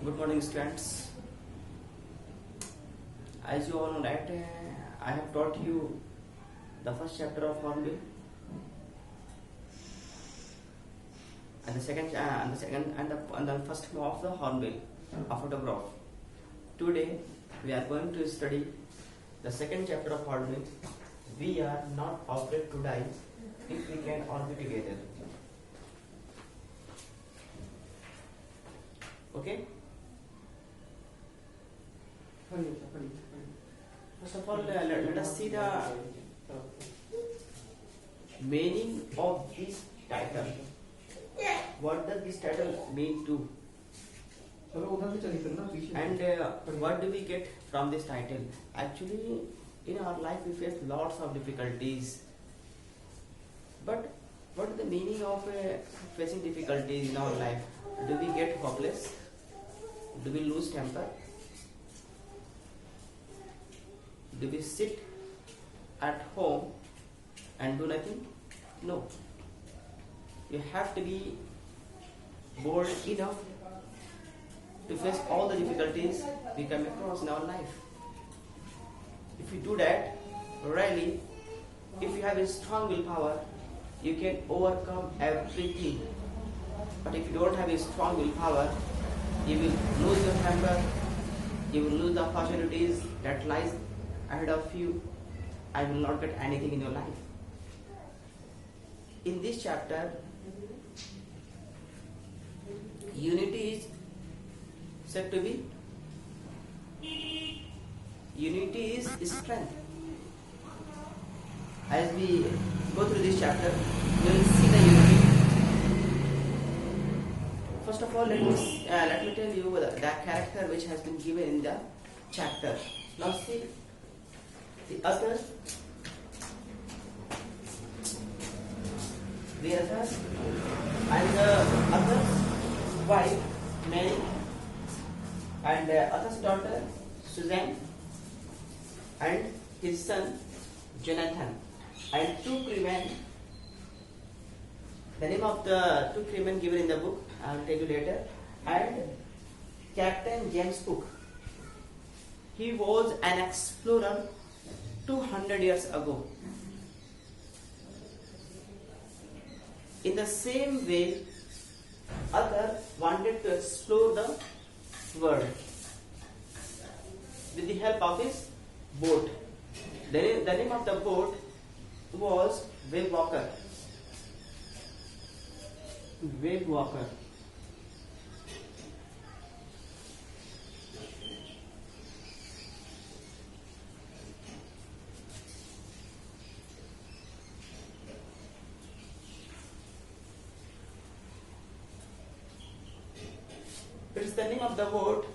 Good morning, students. As you all know that I have taught you the first chapter of Hornbill and the first law of the Hornbill, a photograph. Today we are going to study the second chapter of Hornbill. We are not obliged to die if we can all be together. Okay. First of all, let us see the meaning of this title. What does this title mean to? And what do we get from this title? Actually, in our life we face lots of difficulties. But what is the meaning of facing difficulties in our life? Do we get hopeless? Do we lose temper? Do we sit at home and do nothing? No. You have to be bold enough to face all the difficulties we come across in our life. If you do that, really, if you have a strong willpower, you can overcome everything. But if you don't have a strong willpower, you will lose your temper, you will lose the opportunities that lies ahead of you, and will not get anything in your life. In this chapter, unity is said to be strength. As we go through this chapter, we will see the unity. First of all, let me tell you the character which has been given in the chapter. Now see the other, and the other's wife Mary, and the other's daughter Suzanne, and his son Jonathan, and two crewmen. The name of the two crewmen given in the book I will tell you later. And Captain James Cook. He was an explorer 200 years ago. In the same way, Arthur wanted to explore the world with the help of his boat. The name of the boat was Wave Walker. Wave Walker. It's the name of the boat.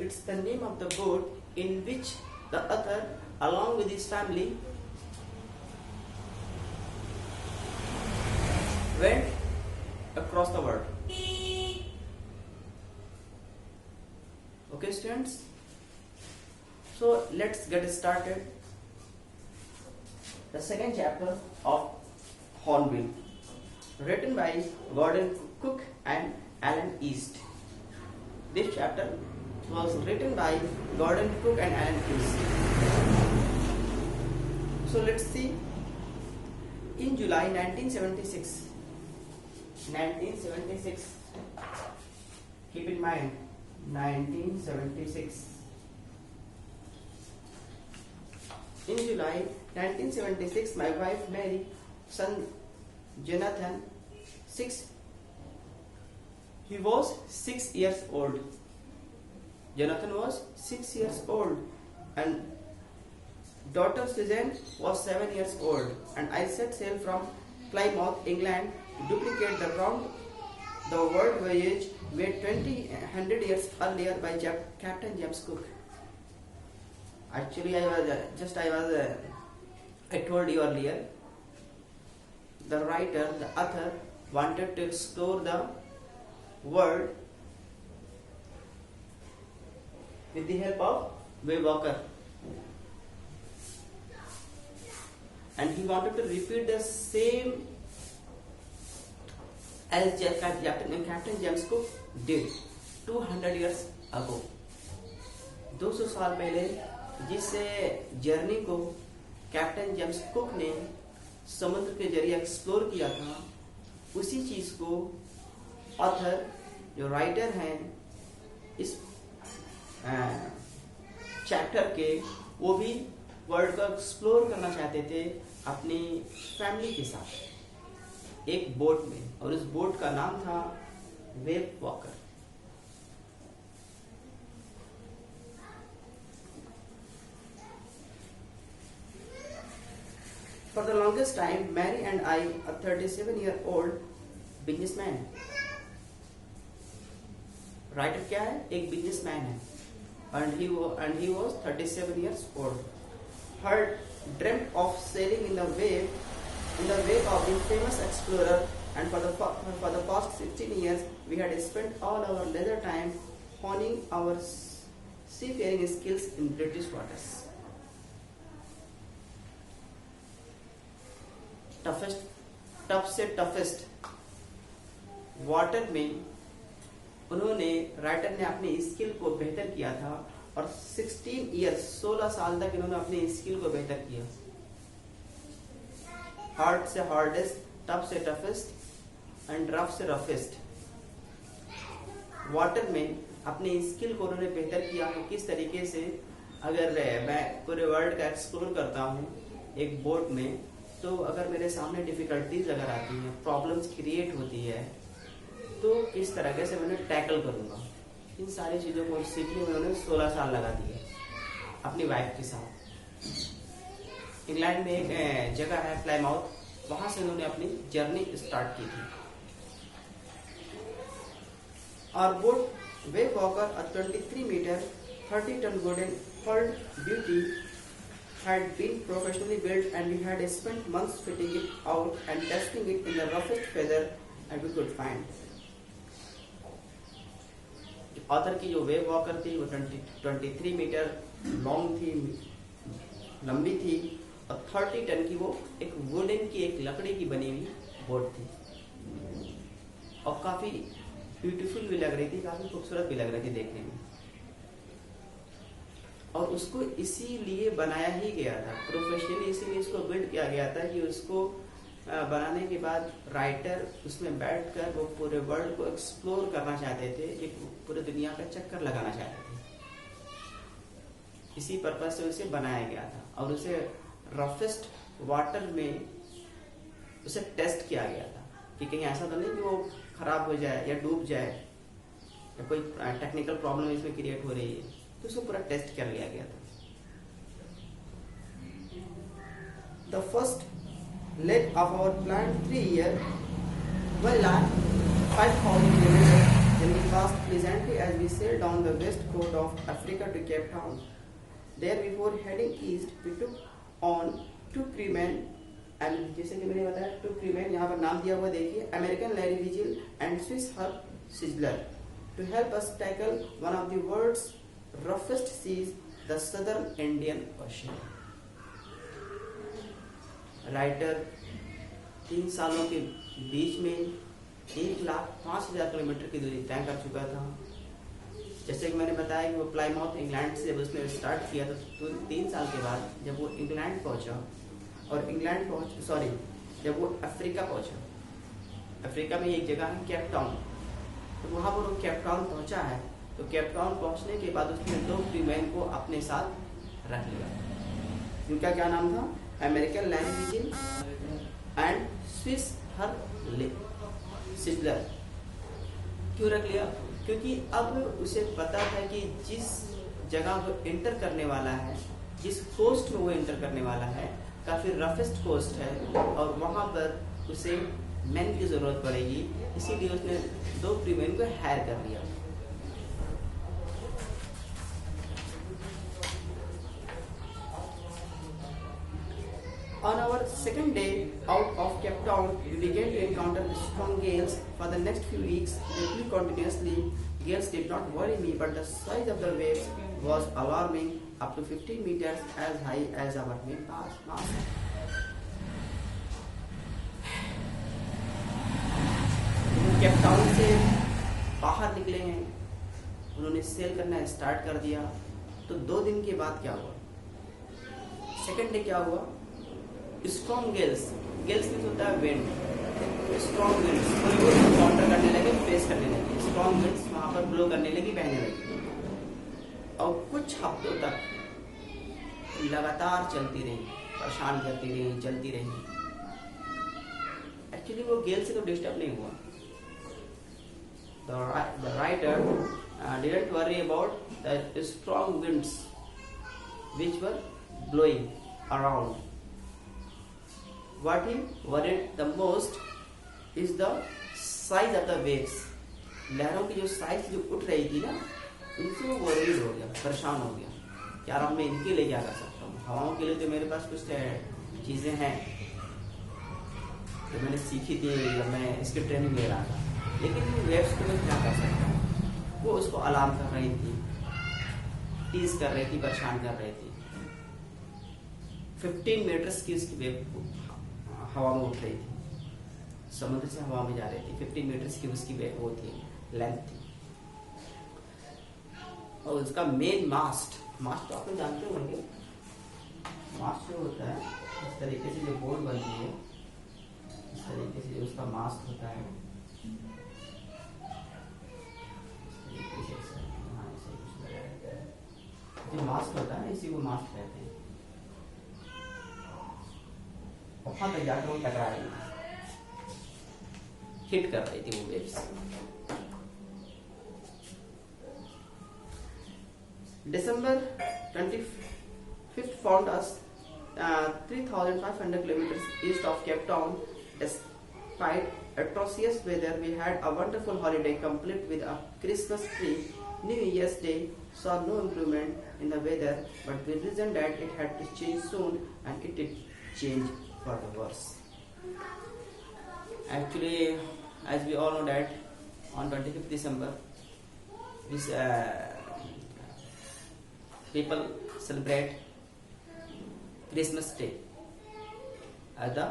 It's the name of the boat in which the author, along with his family, went across the world. Okay, students? So let's get started. The second chapter of Hornbill, written by Gordon Cook and Alan East. This chapter was written by Gordon Cook and Alan East. So let's see. In July 1976, keep in mind, 1976. In July 1976, my wife Mary, son Jonathan, he was 6 years old. Jonathan was 6 years old, and daughter Suzanne was 7 years old. And I set sail from Plymouth, England, to duplicate the round the world voyage made 100 years earlier by Captain James Cook. Actually, I told you earlier, the writer, the author, wanted to explore the world with the help of Wave Walker, and he wanted to repeat the same as Captain James Cook did. 200 years ago, 200 साल पहले जिस journey को captain James cook ने समुद्र के जरिए explore किया था, उसी चीज को ऑथर जो राइटर हैं इस चैप्टर के, वो भी वर्ल्ड को एक्सप्लोर करना चाहते थे अपनी फैमिली के साथ एक बोट में, और उस बोट का नाम था wave walker. For the longest time, Mary and I, a 37-year-old businessman, writer क्या है? एक बिजनेसमैन है, and he was 37 years old. Her dreamt of sailing in the wake of the famous explorer, and for the past 16 years, we had spent all our leisure time honing our seafaring skills in British waters. Tough से toughest water में उन्होंने, writer ने अपनी skill को बेहतर किया था, और 16 ईयर्स 16 साल तक इन्होंने अपनी स्किल को बेहतर किया। हार्ड से हार्डेस्ट, टफ से टफेस्ट एंड रफ से रफेस्ट। वाटर में अपनी स्किल को उन्होंने बेहतर किया कि किस तरीके से अगर मैं पूरे वर्ल्ड का एक्सप्लोर करता हूँ एक बोट में, तो अगर मेरे सामने डिफिकल्टीज अगर आती हैं, प्रॉब्लम्स क्रिएट होती है, तो किस तरह से मैं टैकल करूँगा। इन सारी चीज़ों को सीखने में उन्होंने 16 साल लगा दिए अपनी वाइफ के साथ। इंग्लैंड में एक जगह है प्लाईमाउथ, वहाँ से उन्होंने अपनी जर्नी स्टार्ट की थी। और boat wave walker, a 23 meter 30-ton wooden hulled beauty, had been professionally built, and we had spent months fitting it out and testing it in the roughest weather that we could find. Author की जो wave walker थी वो 23 metre long थी, लंबी थी, और 30 ton की वो एक वुडन की, एक लकड़ी की बनी हुई बोट थी, और काफी ब्यूटीफुल भी लग रही थी, काफी खूबसूरत भी लग रही थी देखने में। और उसको इसीलिए बनाया ही गया था, प्रोफेशनली इसीलिए इसको बिल्ड किया गया था कि उसको बनाने के बाद राइटर उसमें बैठकर वो पूरे वर्ल्ड को एक्सप्लोर करना चाहते थे, एक पूरे दुनिया का चक्कर लगाना चाहते थे। इसी पर्पज से उसे बनाया गया था, और उसे रफेस्ट वाटर में उसे टेस्ट किया गया था कि कहीं ऐसा तो नहीं कि वो खराब हो जाए या डूब जाए या कोई टेक्निकल प्रॉब्लम इसमें क्रिएट हो रही है, तो उसको पूरा टेस्ट कर लिया गया था। The first leg of our planned 3-year well-land 5,000 kilometers will be passed pleasantly as we sail down the west coast of Africa to Cape Town. There, before heading east, we took on 2 crewmen, and जैसे कि मैंने बताया 2 crewmen, यहाँ पर नाम दिया हुआ देखिए, American Larry Vigil and Swiss Herb Sizzler, to help us tackle one of the world's roughest seas, the Southern Indian Ocean. Writer 3 सालों के बीच में 1,05,000 किलोमीटर की दूरी तय कर चुका था। जैसे कि मैंने बताया कि वो प्लाईमाउथ इंग्लैंड से जब उसने स्टार्ट किया, तो 3 साल के बाद जब वो इंग्लैंड पहुंचा, और जब वो अफ्रीका पहुंचा, अफ्रीका में एक जगह है केप टाउन, तो वहाँ पर वो केप टाउन पहुंचा है। तो केप टाउन पहुंचने के बाद उसने 2 क्रूमैन को अपने साथ रख लिया। उनका क्या नाम था? American Larry vigil and Swiss herb sizzler. क्यों रख लिया? क्योंकि अब उसे पता था कि जिस जगह वो एंटर करने वाला है, जिस कोस्ट में वो एंटर करने वाला है, काफी रफेस्ट कोस्ट है, और वहां पर उसे मैन की जरूरत पड़ेगी, इसीलिए उसने 2 क्रूमैन को हायर कर लिया। On our second day out of Cape Town, we began to encounter strong gales. For the next few weeks, they blew continuously. Gales did not worry me, but the size of the waves was alarming, up to 15 meters as high as our mainmast. Cape Town से बाहर निकले हैं उन्होंने cell करना start कर दिया। तो 2 दिन के बाद क्या हुआ, सेकेंड डे क्या हुआ, स्ट्रॉन्ग गेल्स, गेल्स मीन्स होता है विंड, स्ट्रॉन्ग विंड्स काउंटर करने लगे, फेस करने लगे, स्ट्रॉन्ग विंड्स वहां पर ब्लो करने लगी, बहने लगी, और कुछ हफ्तों तक लगातार चलती रही, परेशान करती रही, चलती रही। एक्चुअली वो गेल से तो डिस्टर्ब नहीं हुआ। The writer didn't worry about the strong winds which were blowing around. What he worried the most is the size of the waves. लहरों की जो साइज जो उठ रही थी ना, उनसे वो वरीड हो गया, परेशान हो गया। यार अब मैं इनके लिए क्या कर सकता हूँ, हवाओं के लिए तो मेरे पास कुछ चीज़ें हैं तो मैंने सीखी थी, मैं इसकी ट्रेनिंग ले रहा था, लेकिन वेव्स को मैं क्या कर सकता हूँ। वो उसको अलार्म कर रही थी, टीज कर रही थी, परेशान कर रही थी। 15 मीटर्स की उसकी वेव हवा में उठ रही थी, समुद्र से हवा में जा रही थी। 15 मीटर्स की उसकी वेव वो थी, लेंथ थी। और उसका मेन मास्ट तो आप लोग जानते होंगे, मास्ट जो होता है इस तरीके से जो बोर्ड बनती है, इस तरीके से जो उसका मास्ट होता है, जो मास्ट होता है इसी को मास्ट कहते हैं। वहां तक जाकर वो टकरा रही थी, हिट कर रही थी वो waves. December 25th found us 3,500 kilometers east of Cape Town. Despite atrocious weather, we had a wonderful holiday complete with a Christmas tree. New Year's Day saw no improvement in the weather, but we reasoned that it had to change soon, and it did change for the worse. Actually, as we all know that on 25th December, this people celebrate Christmas Day as the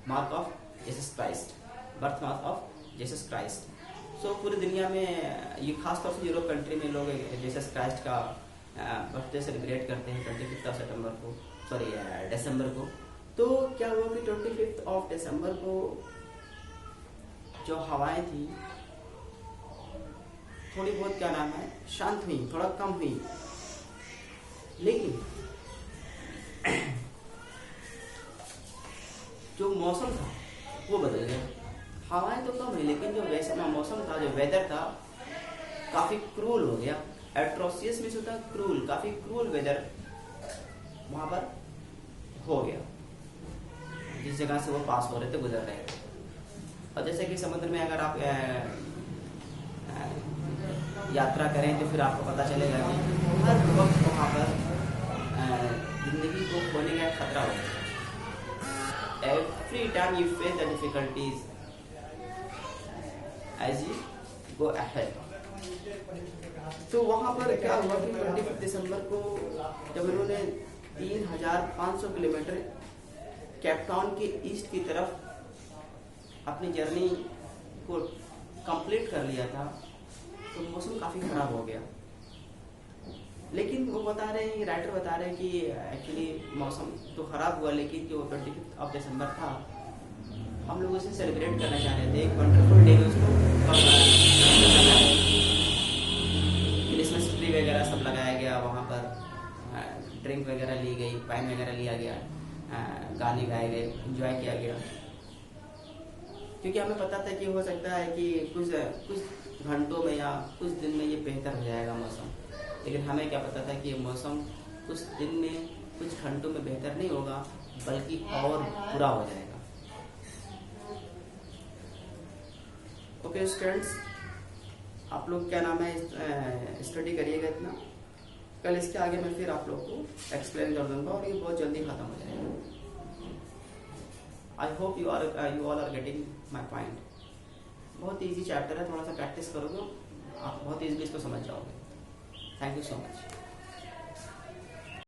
mark of Jesus Christ, birth mark of Jesus Christ. So पूरी दुनिया में ये खास तौर से Europe country में लोग Jesus Christ का बर्थडे सेलिब्रेट करते हैं 25 सितंबर को, सॉरी दिसंबर को। तो क्या हुआ कि 25 दिसंबर को जो हवाएं थी थोड़ी बहुत क्या नाम है शांत हुई, थोड़ा कम हुई, लेकिन जो मौसम था वो बदल गया। हवाएं तो कम हुई, लेकिन जो वैसा मौसम था, जो वेदर था, काफी क्रूल हो गया। एट्रोसियस में होता है क्रूल, काफी क्रूल वेदर वहां पर हो गया, जिस जगह से वो पास हो रहे थे, गुजर रहे थे। और जैसे कि समुद्र में अगर आप यात्रा करें तो फिर आपको पता चलेगा कि हर वक्त वहाँ पर जिंदगी को खोने का खतरा होता है। Every time you face the difficulties as you go ahead. तो वहाँ पर क्या हुआ कि 25 दिसंबर को जब उन्होंने 3,500 किलोमीटर केपटाउन के ईस्ट की तरफ अपनी जर्नी को कंप्लीट कर लिया था, तो मौसम काफ़ी ख़राब हो गया। लेकिन वो बता रहे हैं, राइटर बता रहे हैं कि एक्चुअली मौसम तो ख़राब हुआ, लेकिन जो 25 दिसंबर था, हम लोग उसे सेलिब्रेट करना चाह रहे थे, एक वंडरफुल डे उसको। क्रिसमस ट्री वगैरह सब लगाया गया वहाँ पर, ड्रिंक वगैरह ली गई, पाइन वगैरह लिया गया, गाने गाए गए, एंजॉय किया गया, क्योंकि हमें पता था कि हो सकता है कि कुछ घंटों में या कुछ दिन में ये बेहतर हो जाएगा मौसम। लेकिन हमें क्या पता था कि ये मौसम कुछ दिन में, कुछ घंटों में बेहतर नहीं होगा, बल्कि और बुरा हो जाएगा। ओके स्टूडेंट्स, आप लोग क्या नाम है स्टडी करिएगा इतना, कल इसके आगे मैं फिर आप लोग को एक्सप्लेन कर दूंगा और ये बहुत जल्दी खत्म हो जाएगा। I hope you all are getting my point. बहुत इजी चैप्टर है, थोड़ा सा प्रैक्टिस करोगे आप बहुत इजीली इसको समझ जाओगे। Thank you so much.